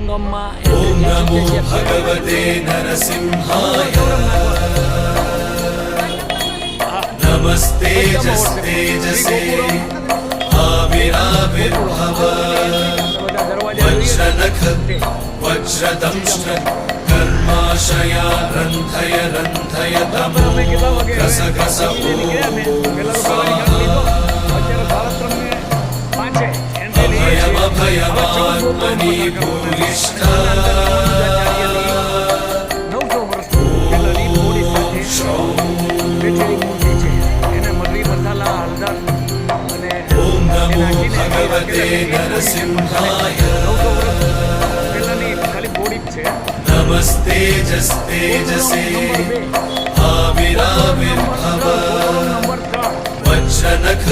ગામમાં ઓમ નમો ભગવતે નરસિંહાય નમસ્તે જસ્તેજસે આવિરાવિર્ભવ વજ્રનખ વજ્રદંષ્ટ કર્માશયા રંથય રંથય તમો ઘસ ઘસ અભયમાત્મની ભૂરિષ્ઠ ભગવતે નરસિંહાય નમસ્તે જસ્તેજસે આવિરાવિર્ભવ વજ્રનખ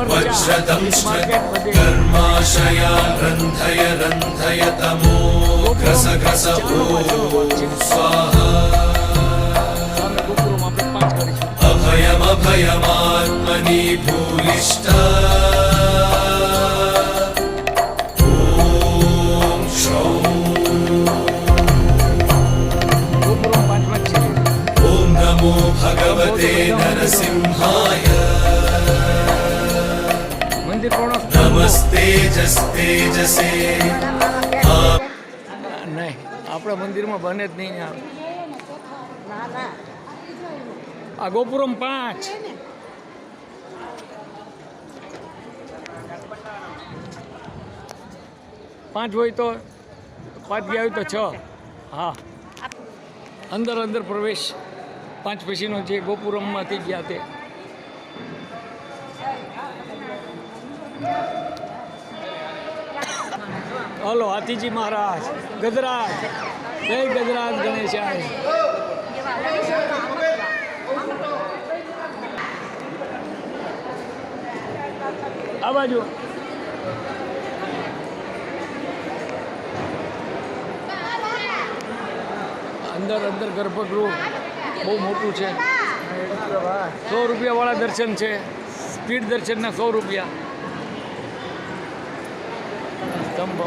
વજ્રદંષ્ટ કર્માશયા રંથય રંથય તમો ઘસ ઘસ ઓમ સ્વાહા અભયમાત્મની ભૂરિષ્ઠ ભગવતે નરસિંહાય મંદિર નમસ્તે જસ્તેજસે નહીં આપણા મંદિરમાં બને જ નહીં આ ગોપુરમ 5 હોય તો 5 ગયા હોય તો 6 હા અંદર અંદર પ્રવેશ 5 પછીનો જે ગોપુરમમાંથી ગયા તે હલો હાથીજી મહારાજ ગજરાજ જય ગજરાજ ગણેશાય આ બાજુ અંદર અંદર ગર્ભગૃહ બહુ મોટું છે 100 રૂપિયાવાળા દર્શન છે સ્પીડ દર્શનના 100 રૂપિયા સ્તંભ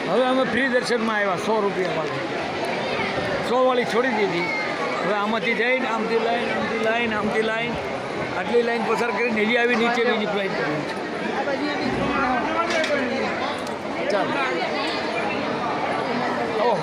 હવે અમે ફ્રી દર્શનમાં આવ્યા 100 રૂપિયાવાળા 100 વાળી છોડી દીધી હવે આમાંથી જઈને આમથી લાઈન આટલી લાઈન પસાર કરીને નેલી આવી નીચે બીજી ફ્લાઇટ કરવી છે ચાલો ઓહ